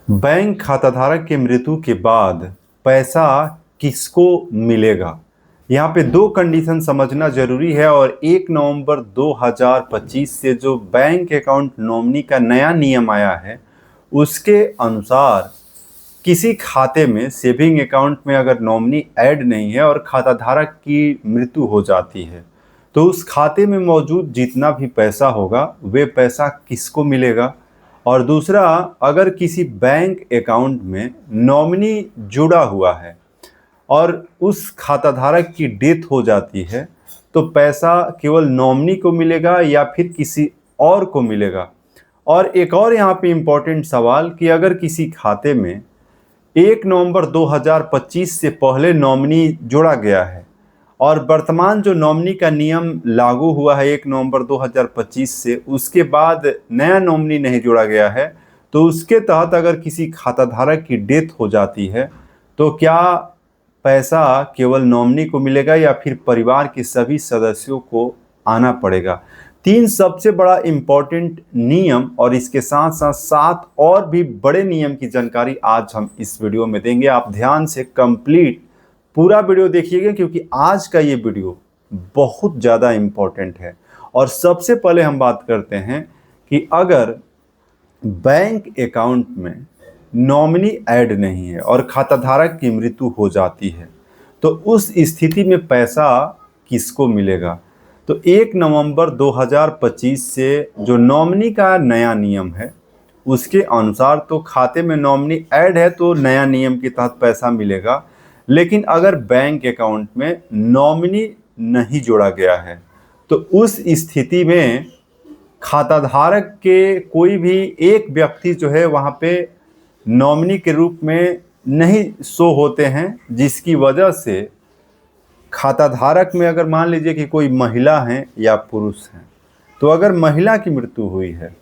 Bank खाताधारक की मृत्यु के बाद पैसा किसको मिलेगा? यहाँ पे दो कंडीशन समझना जरूरी है और 1 नवंबर 2025 से जो बैंक अकाउंट नॉमिनी का नया नियम आया है उसके अनुसार किसी खाते में सेविंग अकाउंट में अगर नॉमिनी ऐड नहीं है और खाताधारक की मृत्यु हो जाती है तो उस खाते में मौजूद जितना भी पैसा होगा वे पैसा किसको मिलेगा। और दूसरा, अगर किसी बैंक अकाउंट में नॉमिनी जुड़ा हुआ है और उस खाताधारक की डेथ हो जाती है तो पैसा केवल नॉमिनी को मिलेगा या फिर किसी और को मिलेगा। और एक और यहाँ पे इम्पोर्टेंट सवाल कि अगर किसी खाते में 1 नवंबर 2025 से पहले नॉमिनी जोड़ा गया है और वर्तमान जो नॉमिनी का नियम लागू हुआ है 1 नवंबर 2025 से, उसके बाद नया नॉमिनी नहीं जोड़ा गया है, तो उसके तहत अगर किसी खाताधारक की डेथ हो जाती है तो क्या पैसा केवल नॉमिनी को मिलेगा या फिर परिवार के सभी सदस्यों को आना पड़ेगा। 3 सबसे बड़ा इम्पोर्टेंट नियम और इसके साथ साथ 7 और भी बड़े नियम की जानकारी आज हम इस वीडियो में देंगे। आप ध्यान से कंप्लीट पूरा वीडियो देखिएगा क्योंकि आज का ये वीडियो बहुत ज़्यादा इम्पोर्टेंट है। और सबसे पहले हम बात करते हैं कि अगर बैंक अकाउंट में नॉमिनी ऐड नहीं है और खाताधारक की मृत्यु हो जाती है तो उस स्थिति में पैसा किसको मिलेगा। तो 1 नवंबर 2025 से जो नॉमिनी का नया नियम है उसके अनुसार तो खाते में नॉमिनी ऐड है तो नया नियम के तहत पैसा मिलेगा। लेकिन अगर बैंक अकाउंट में नॉमिनी नहीं जोड़ा गया है तो उस स्थिति में खाताधारक के कोई भी एक व्यक्ति जो है वहाँ पे नॉमिनी के रूप में नहीं शो होते हैं, जिसकी वजह से खाताधारक में अगर मान लीजिए कि कोई महिला है या पुरुष है तो अगर महिला की मृत्यु हुई है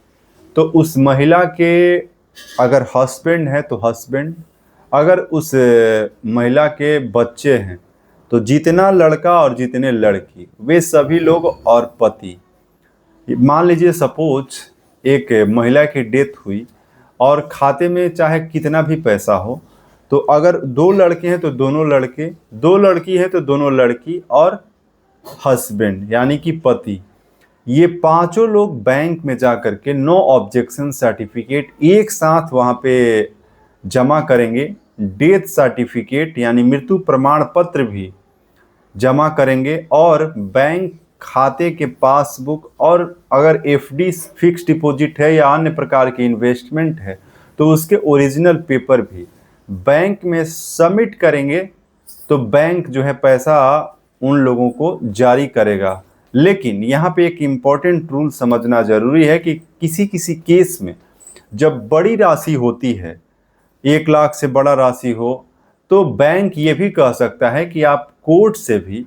तो उस महिला के अगर हस्बैंड है तो हस्बैंड, अगर उस महिला के बच्चे हैं तो जितना लड़का और जितने लड़की वे सभी लोग और पति। मान लीजिए सपोज एक महिला की डेथ हुई और खाते में चाहे कितना भी पैसा हो तो अगर 2 लड़के हैं तो दोनों लड़के, 2 लड़की है तो दोनों लड़की और हस्बैंड यानी कि पति, ये पांचों लोग बैंक में जा कर के नो ऑब्जेक्शन सर्टिफिकेट एक साथ वहाँ पे जमा करेंगे। डेथ सर्टिफिकेट यानी मृत्यु प्रमाण पत्र भी जमा करेंगे और बैंक खाते के पासबुक और अगर एफडी फिक्स डिपॉजिट है या अन्य प्रकार की इन्वेस्टमेंट है तो उसके ओरिजिनल पेपर भी बैंक में सबमिट करेंगे तो बैंक जो है पैसा उन लोगों को जारी करेगा। लेकिन यहाँ पे एक इम्पॉर्टेंट रूल समझना जरूरी है कि किसी किसी केस में जब बड़ी राशि होती है, 1 लाख से बड़ा राशि हो, तो बैंक ये भी कह सकता है कि आप कोर्ट से भी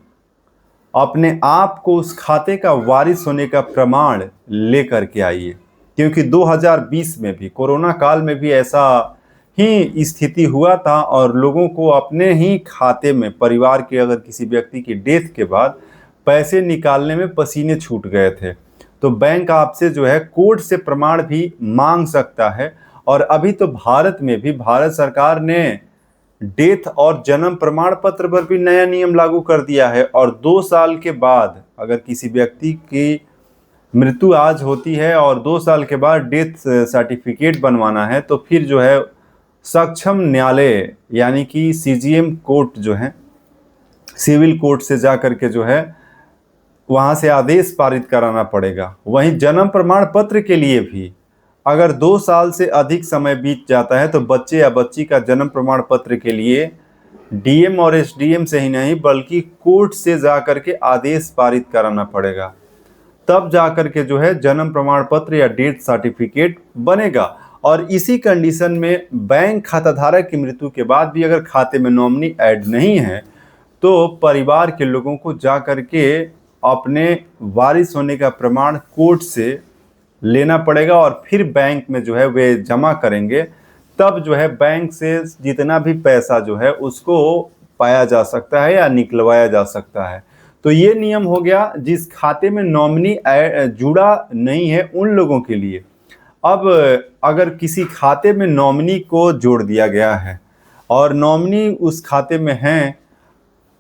अपने आप को उस खाते का वारिस होने का प्रमाण लेकर के आइए। क्योंकि 2020 में भी कोरोना काल में भी ऐसा ही स्थिति हुआ था और लोगों को अपने ही खाते में परिवार के अगर किसी व्यक्ति की डेथ के बाद पैसे निकालने में पसीने छूट गए थे तो बैंक आपसे जो है कोर्ट से प्रमाण भी मांग सकता है। और अभी तो भारत में भी भारत सरकार ने डेथ और जन्म प्रमाण पत्र पर भी नया नियम लागू कर दिया है और 2 साल के बाद अगर किसी व्यक्ति की मृत्यु आज होती है और 2 साल के बाद डेथ सर्टिफिकेट बनवाना है तो फिर जो है सक्षम न्यायालय यानी कि सीजीएम कोर्ट जो है सिविल कोर्ट से जा करके जो है वहाँ से आदेश पारित कराना पड़ेगा। वहीं जन्म प्रमाण पत्र के लिए भी अगर 2 साल से अधिक समय बीत जाता है तो बच्चे या बच्ची का जन्म प्रमाण पत्र के लिए डीएम और एसडीएम से ही नहीं बल्कि कोर्ट से जा करके आदेश पारित कराना पड़ेगा, तब जा करके जो है जन्म प्रमाण पत्र या डेथ सर्टिफिकेट बनेगा। और इसी कंडीशन में बैंक खाताधारक की मृत्यु के बाद भी अगर खाते में नॉमिनी ऐड नहीं है तो परिवार के लोगों को जा करके अपने वारिस होने का प्रमाण कोर्ट से लेना पड़ेगा और फिर बैंक में जो है वे जमा करेंगे, तब जो है बैंक से जितना भी पैसा जो है उसको पाया जा सकता है या निकलवाया जा सकता है। तो ये नियम हो गया जिस खाते में नॉमिनी जुड़ा नहीं है उन लोगों के लिए। अब अगर किसी खाते में नॉमिनी को जोड़ दिया गया है और नॉमिनी उस खाते में हैं,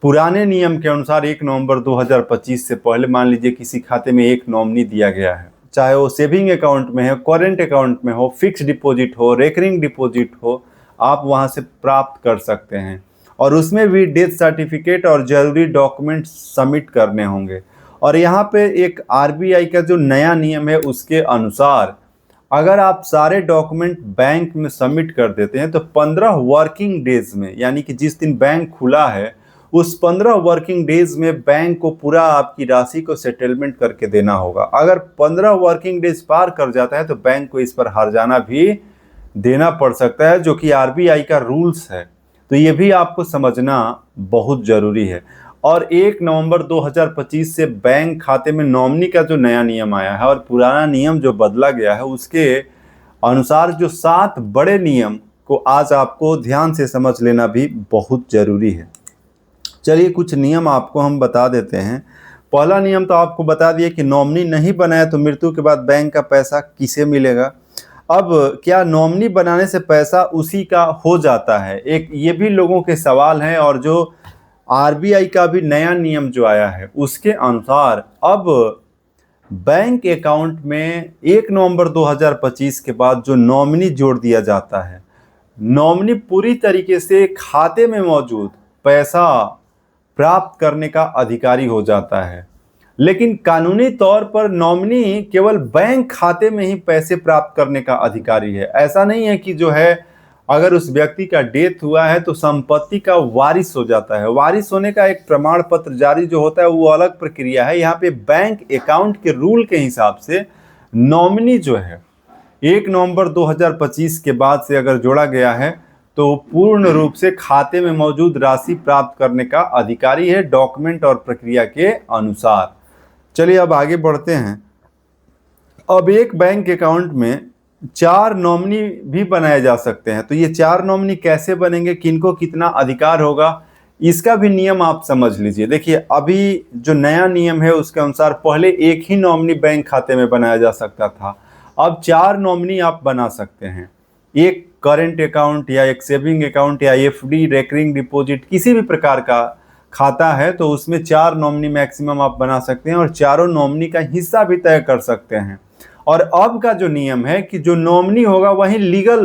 पुराने नियम के अनुसार 1 नवंबर 2025 से पहले मान लीजिए किसी खाते में एक नॉमिनी दिया गया है, चाहे वो सेविंग अकाउंट में है, करेंट अकाउंट में हो, फिक्स डिपॉजिट हो, रेकरिंग डिपॉजिट हो, आप वहां से प्राप्त कर सकते हैं। और उसमें भी डेथ सर्टिफिकेट और जरूरी डॉक्यूमेंट सबमिट करने होंगे। और यहाँ पे एक आरबीआई का जो नया नियम है उसके अनुसार अगर आप सारे डॉक्यूमेंट बैंक में सबमिट कर देते हैं तो 15 वर्किंग डेज में, यानी कि जिस दिन बैंक खुला है उस 15 वर्किंग डेज में बैंक को पूरा आपकी राशि को सेटलमेंट करके देना होगा। अगर 15 वर्किंग डेज पार कर जाता है तो बैंक को इस पर हर्जाना भी देना पड़ सकता है, जो कि आरबीआई का रूल्स है। तो ये भी आपको समझना बहुत जरूरी है। और 1 नवंबर 2025 से बैंक खाते में नॉमिनी का जो नया नियम आया है और पुराना नियम जो बदला गया है उसके अनुसार जो 7 बड़े नियम को आज आपको ध्यान से समझ लेना भी बहुत जरूरी है। चलिए कुछ नियम आपको हम बता देते हैं। पहला नियम तो आपको बता दिए कि नॉमिनी नहीं बनाया तो मृत्यु के बाद बैंक का पैसा किसे मिलेगा। अब क्या नॉमिनी बनाने से पैसा उसी का हो जाता है, एक ये भी लोगों के सवाल हैं। और जो आरबीआई का भी नया नियम जो आया है उसके अनुसार अब बैंक अकाउंट में 1 नवंबर 2025 के बाद जो नॉमिनी जोड़ दिया जाता है, नॉमिनी पूरी तरीके से खाते में मौजूद पैसा प्राप्त करने का अधिकारी हो जाता है। लेकिन कानूनी तौर पर नॉमिनी केवल बैंक खाते में ही पैसे प्राप्त करने का अधिकारी है। ऐसा नहीं है कि जो है अगर उस व्यक्ति का डेथ हुआ है तो संपत्ति का वारिस हो जाता है। वारिस होने का एक प्रमाण पत्र जारी जो होता है वो अलग प्रक्रिया है। यहाँ पे बैंक अकाउंट के रूल के हिसाब से नॉमिनी जो है 1 नवंबर 2025 के बाद से अगर जोड़ा गया है तो पूर्ण रूप से खाते में मौजूद राशि प्राप्त करने का अधिकारी है डॉक्यूमेंट और प्रक्रिया के अनुसार। चलिए अब आगे बढ़ते हैं। अब एक बैंक अकाउंट में 4 नॉमिनी भी बनाए जा सकते हैं। तो ये 4 नॉमिनी कैसे बनेंगे, किनको कितना अधिकार होगा, इसका भी नियम आप समझ लीजिए। देखिए अभी जो नया नियम है उसके अनुसार पहले एक ही नॉमिनी बैंक खाते में बनाया जा सकता था, अब 4 नॉमिनी आप बना सकते हैं। एक करेंट अकाउंट या एक सेविंग अकाउंट या एफडी, रेकरिंग डिपॉजिट, किसी भी प्रकार का खाता है तो उसमें 4 नॉमिनी मैक्सिमम आप बना सकते हैं और चारों नॉमिनी का हिस्सा भी तय कर सकते हैं। और अब का जो नियम है कि जो नॉमिनी होगा वही लीगल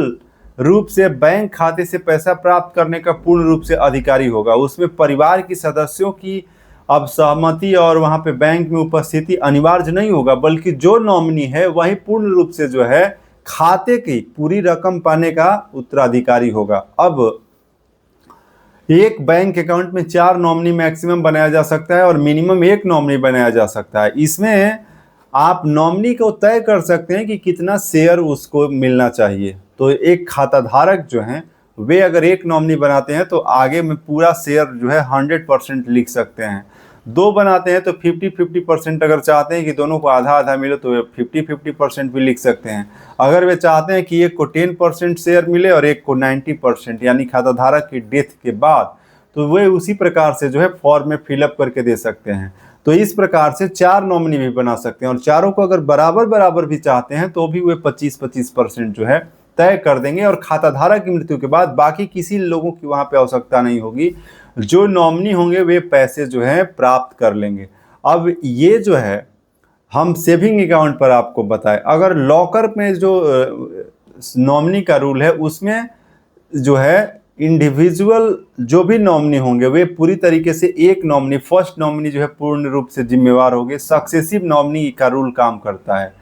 रूप से बैंक खाते से पैसा प्राप्त करने का पूर्ण रूप से अधिकारी होगा। उसमें परिवार के सदस्यों की अब सहमति और वहां पे बैंक में उपस्थिति अनिवार्य नहीं होगा, बल्कि जो नॉमिनी है वही पूर्ण रूप से जो है खाते की पूरी रकम पाने का उत्तराधिकारी होगा। अब एक बैंक अकाउंट में 4 नॉमिनी मैक्सिमम बनाया जा सकता है और मिनिमम 1 नॉमिनी बनाया जा सकता है। इसमें आप नॉमिनी को तय कर सकते हैं कि कितना शेयर उसको मिलना चाहिए। तो एक खाता धारक जो हैं वे अगर 1 नॉमिनी बनाते हैं तो आगे में पूरा शेयर जो है 100% लिख सकते हैं। 2 बनाते हैं तो 50-50% अगर चाहते हैं कि दोनों को आधा आधा मिले तो 50-50% भी लिख सकते हैं। अगर वे चाहते हैं कि एक को 10% शेयर मिले और एक को 90%, यानी खाता धारक की डेथ के बाद, तो वे उसी प्रकार से जो है फॉर्म में फिलअप करके दे सकते हैं। तो इस प्रकार से 4 नॉमिनी भी बना सकते हैं और चारों को अगर बराबर बराबर भी चाहते हैं तो भी वे 25-25% जो है तय कर देंगे और खाता धारक की मृत्यु के बाद बाकी किसी लोगों की वहां पे आवश्यकता नहीं होगी। जो नॉमिनी होंगे वे पैसे जो है प्राप्त कर लेंगे। अब ये जो है हम सेविंग अकाउंट पर आपको बताएं, अगर लॉकर में जो नॉमिनी का रूल है उसमें जो है इंडिविजुअल जो भी नॉमिनी होंगे वे पूरी तरीके से एक नॉमिनी, फर्स्ट नॉमिनी जो है पूर्ण रूप से जिम्मेवार होंगे। सक्सेसिव नॉमिनी का रूल काम करता है।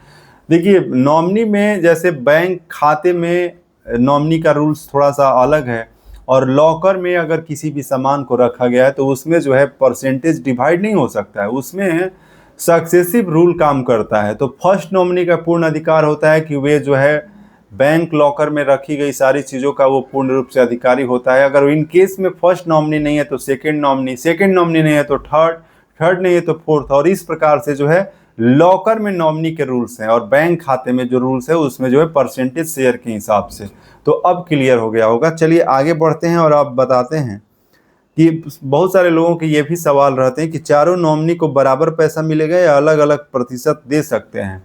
देखिए नॉमिनी में जैसे बैंक खाते में नॉमिनी का रूल्स थोड़ा सा अलग है और लॉकर में अगर किसी भी सामान को रखा गया है तो उसमें जो है परसेंटेज डिवाइड नहीं हो सकता है, उसमें सक्सेसिव रूल काम करता है। तो फर्स्ट नॉमिनी का पूर्ण अधिकार होता है कि वे जो है बैंक लॉकर में रखी गई सारी चीज़ों का वो पूर्ण रूप से अधिकारी होता है। अगर इन केस में फर्स्ट नॉमिनी नहीं है तो सेकंड नॉमिनी नहीं है तो थर्ड नहीं है तो फोर्थ, और इस प्रकार से जो है लॉकर में नॉमिनी के रूल्स हैं और बैंक खाते में जो रूल्स है उसमें जो है परसेंटेज शेयर के हिसाब से। तो अब क्लियर हो गया होगा। चलिए आगे बढ़ते हैं और आप बताते हैं कि बहुत सारे लोगों के ये भी सवाल रहते हैं कि चारों नॉमिनी को बराबर पैसा मिलेगा या अलग अलग प्रतिशत दे सकते हैं।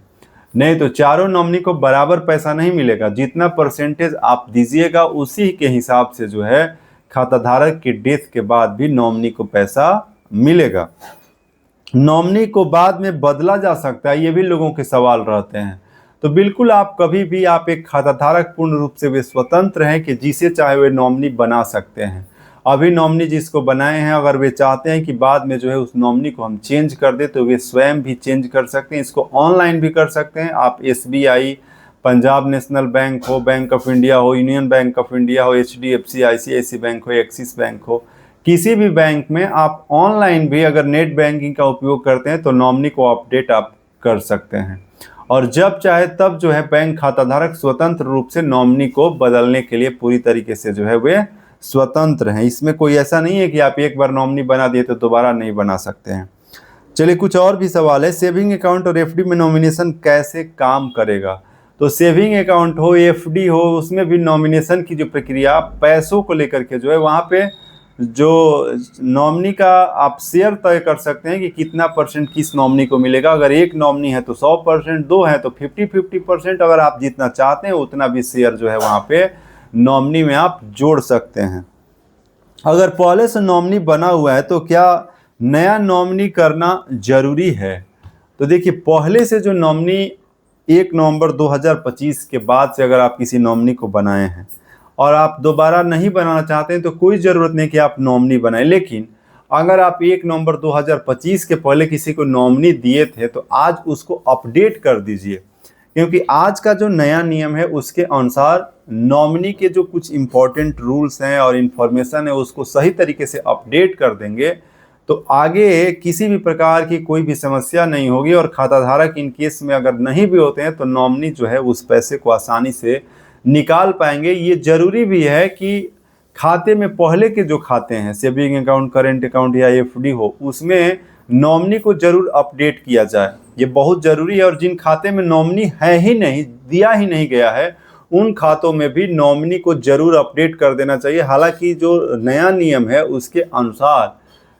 नहीं तो चारों नॉमिनी को बराबर पैसा नहीं मिलेगा। जितना परसेंटेज आप दीजिएगा उसी के हिसाब से जो है खाताधारक के डेथ के बाद भी नॉमिनी को पैसा मिलेगा। नॉमिनी को बाद में बदला जा सकता है, ये भी लोगों के सवाल रहते हैं। तो बिल्कुल आप कभी भी आप एक खाताधारक पूर्ण रूप से वे स्वतंत्र हैं कि जिसे चाहे वे नॉमिनी बना सकते हैं। अभी नॉमिनी जिसको बनाए हैं अगर वे चाहते हैं कि बाद में जो है उस नॉमिनी को हम चेंज कर दें तो वे स्वयं भी चेंज कर सकते हैं। इसको ऑनलाइन भी कर सकते हैं। आप SBI, पंजाब नेशनल बैंक हो, बैंक ऑफ इंडिया हो, यूनियन बैंक ऑफ इंडिया हो, HDFC, ICICI बैंक हो, एक्सिस बैंक हो, किसी भी बैंक में आप ऑनलाइन भी अगर नेट बैंकिंग का उपयोग करते हैं तो नॉमिनी को अपडेट आप कर सकते हैं। और जब चाहे तब जो है बैंक खाताधारक स्वतंत्र रूप से नॉमिनी को बदलने के लिए पूरी तरीके से जो है वे स्वतंत्र हैं। इसमें कोई ऐसा नहीं है कि आप एक बार नॉमिनी बना दिए तो दोबारा नहीं बना सकते हैं। चलिए कुछ और भी सवाल है। सेविंग अकाउंट और FD में नॉमिनेशन कैसे काम करेगा? तो सेविंग अकाउंट हो, FD हो, उसमें भी नॉमिनेशन की जो प्रक्रिया पैसों को लेकर के जो है वहाँ पे जो नॉमिनी का आप शेयर तय कर सकते हैं कि कितना परसेंट किस नॉमिनी को मिलेगा। अगर एक नॉमिनी है तो 100%, दो है तो 50-50%। अगर आप जितना चाहते हैं उतना भी शेयर जो है वहाँ पे नॉमिनी में आप जोड़ सकते हैं। अगर पहले से नॉमिनी बना हुआ है तो क्या नया नॉमिनी करना जरूरी है? तो देखिए पहले से जो नॉमिनी 1 नवंबर 2025 के बाद से अगर आप किसी नॉमिनी को बनाए हैं और आप दोबारा नहीं बनाना चाहते हैं तो कोई ज़रूरत नहीं कि आप नॉमिनी बनाएं। लेकिन अगर आप 1 नवंबर 2025 के पहले किसी को नॉमिनी दिए थे तो आज उसको अपडेट कर दीजिए, क्योंकि आज का जो नया नियम है उसके अनुसार नॉमिनी के जो कुछ इम्पोर्टेंट रूल्स हैं और इन्फॉर्मेशन है उसको सही तरीके से अपडेट कर देंगे तो आगे किसी भी प्रकार की कोई भी समस्या नहीं होगी। और खाताधारक इन केस में अगर नहीं भी होते हैं तो नॉमिनी जो है उस पैसे को आसानी से निकाल पाएंगे। ये जरूरी भी है कि खाते में पहले के जो खाते हैं सेविंग अकाउंट, करेंट अकाउंट या FD हो, उसमें नॉमिनी को जरूर अपडेट किया जाए। ये बहुत ज़रूरी है। और जिन खाते में नॉमिनी है ही नहीं, दिया ही नहीं गया है, उन खातों में भी नॉमिनी को जरूर अपडेट कर देना चाहिए। हालांकि जो नया नियम है उसके अनुसार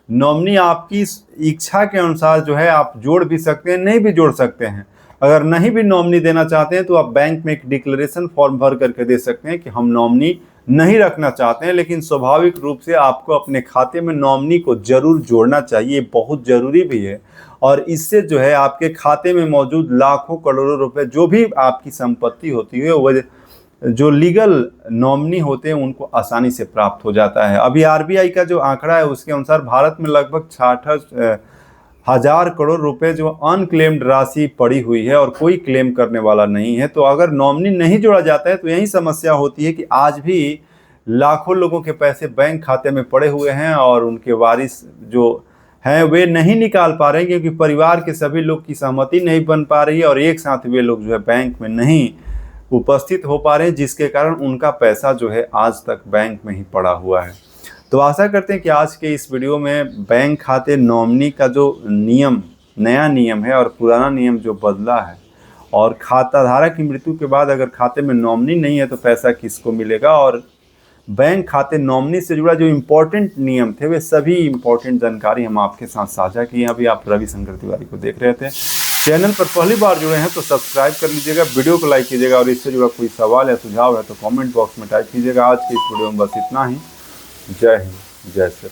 नॉमिनी आपकी इच्छा के अनुसार जो है आप जोड़ भी सकते हैं, नहीं भी जोड़ सकते हैं। अगर नहीं भी नॉमिनी देना चाहते हैं तो आप बैंक में एक डिक्लेरेशन फॉर्म भर करके दे सकते हैं कि हम नॉमिनी नहीं रखना चाहते हैं। लेकिन स्वाभाविक रूप से आपको अपने खाते में नॉमिनी को जरूर जोड़ना चाहिए, बहुत ज़रूरी भी है। और इससे जो है आपके खाते में मौजूद लाखों करोड़ों रुपए जो भी आपकी संपत्ति होती है वो जो लीगल नॉमिनी होते हैं उनको आसानी से प्राप्त हो जाता है। अभी RBI का जो आंकड़ा है उसके अनुसार भारत में लगभग 66,000 करोड़ रुपए जो अनक्लेम्ड राशि पड़ी हुई है और कोई क्लेम करने वाला नहीं है। तो अगर नॉमिनी नहीं जोड़ा जाता है तो यही समस्या होती है कि आज भी लाखों लोगों के पैसे बैंक खाते में पड़े हुए हैं और उनके वारिस जो हैं वे नहीं निकाल पा रहे हैं, क्योंकि परिवार के सभी लोग की सहमति नहीं बन पा रही है और एक साथ वे लोग जो है बैंक में नहीं उपस्थित हो पा रहे हैं, जिसके कारण उनका पैसा जो है आज तक बैंक में ही पड़ा हुआ है। तो आशा करते हैं कि आज के इस वीडियो में बैंक खाते नॉमिनी का जो नियम, नया नियम है और पुराना नियम जो बदला है, और खाताधारक की मृत्यु के बाद अगर खाते में नॉमिनी नहीं है तो पैसा किसको मिलेगा, और बैंक खाते नॉमिनी से जुड़ा जो इम्पोर्टेंट नियम थे वे सभी इम्पोर्टेंट जानकारी हम आपके साथ साझा किए। अभी आप रविशंकर तिवारी को देख रहे थे। चैनल पर पहली बार जुड़े हैं तो सब्सक्राइब कर लीजिएगा, वीडियो को लाइक कीजिएगा और इससे जुड़ा कोई सवाल या सुझाव है तो कमेंट बॉक्स में टाइप कीजिएगा। आज के इस वीडियो में बस इतना ही। जय हिंद, जय श्री राम।